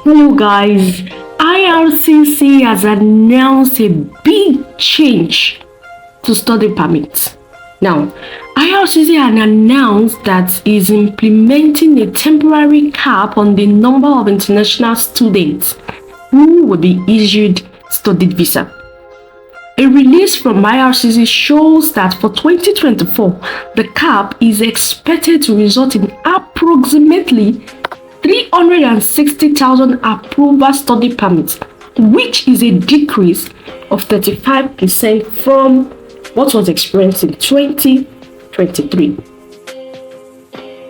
Hello guys, IRCC has announced a big change to study permits. Now, IRCC has announced that it is implementing a temporary cap on the number of international students who will be issued study visa. A release from IRCC shows that for 2024, the cap is expected to result in approximately 360,000 approval study permits, which is a decrease of 35% from what was experienced in 2023.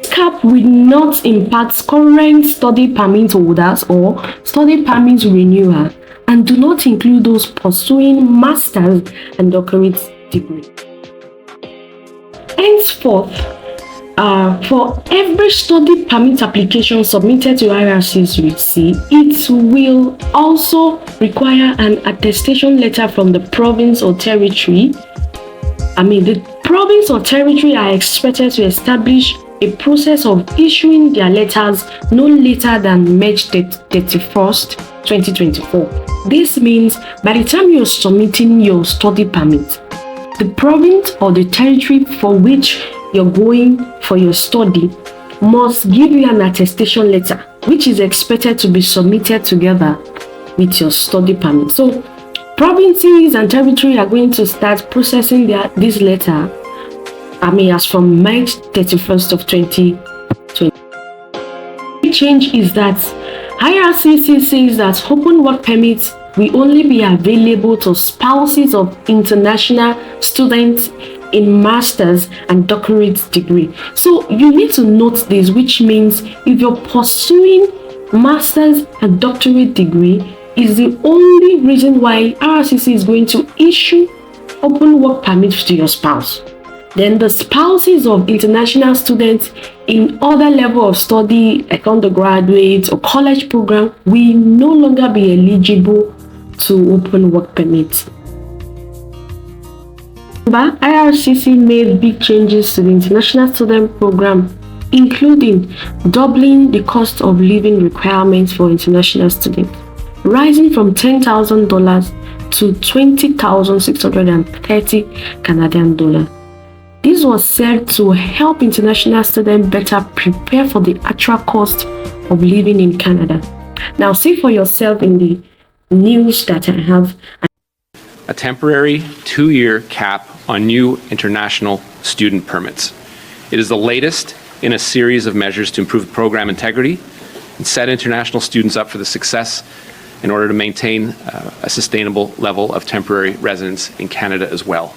This cap will not impact current study permit holders or study permit renewal and do not include those pursuing master's and doctorate degree. Henceforth, for every study permit application submitted to IRCC, it will also require an attestation letter from the province or territory. The province or territory are expected to establish a process of issuing their letters no later than March 31st, 2024. This means by the time you're submitting your study permit, the province or the territory for which you're going for your study must give you an attestation letter, which is expected to be submitted together with your study permit. So provinces and territory are going to start processing this letter as from March 31st of 2020. The change is that IRCC says that open work permits will only be available to spouses of international students in master's and doctorate degree. So you need to note this, which means if you're pursuing master's and doctorate degree, is the only reason why IRCC is going to issue open work permits to your spouse. Then the spouses of international students in other level of study like undergraduate or college program will no longer be eligible to open work permits. But IRCC made big changes to the international student program, including doubling the cost of living requirements for international students, rising from $10,000 to $20,630 Canadian dollars. This was said to help international students better prepare for the actual cost of living in Canada. Now, see for yourself in the news that I have. A temporary 2-year cap on new international student permits. It is the latest in a series of measures to improve program integrity and set international students up for the success in order to maintain a sustainable level of temporary residence in Canada as well.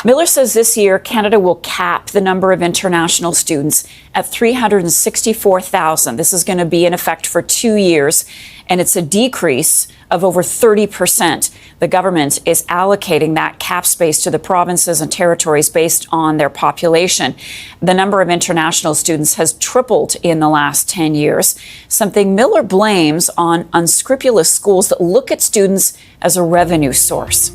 Miller says this year Canada will cap the number of international students at 364,000. This is going to be in effect for 2 years, and it's a decrease of over 30%. The government is allocating that cap space to the provinces and territories based on their population. The number of international students has tripled in the last 10 years, something Miller blames on unscrupulous schools that look at students as a revenue source.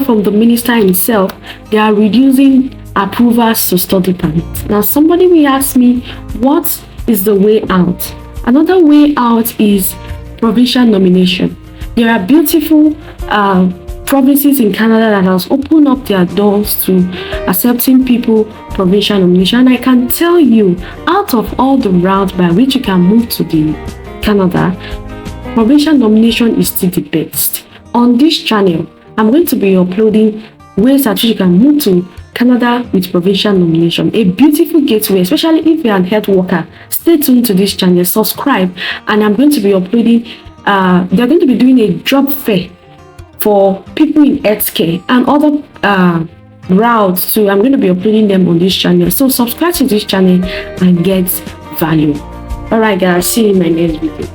From the minister himself, they are reducing approvals to study permits. Now, somebody will ask me, what is the way out? Another way out is provincial nomination. There are beautiful provinces in Canada that has opened up their doors to accepting people provincial nomination. And I can tell you, out of all the routes by which you can move to Canada, provincial nomination is still the best. On this channel, I'm going to be uploading ways that you can move to Canada with provincial nomination. A beautiful gateway, especially if you're an health worker. Stay tuned to this channel, subscribe, and I'm going to be uploading, they're going to be doing a job fair for people in healthcare and other routes. So I'm going to be uploading them on this channel. So subscribe to this channel and get value. Alright guys, see you in my next video.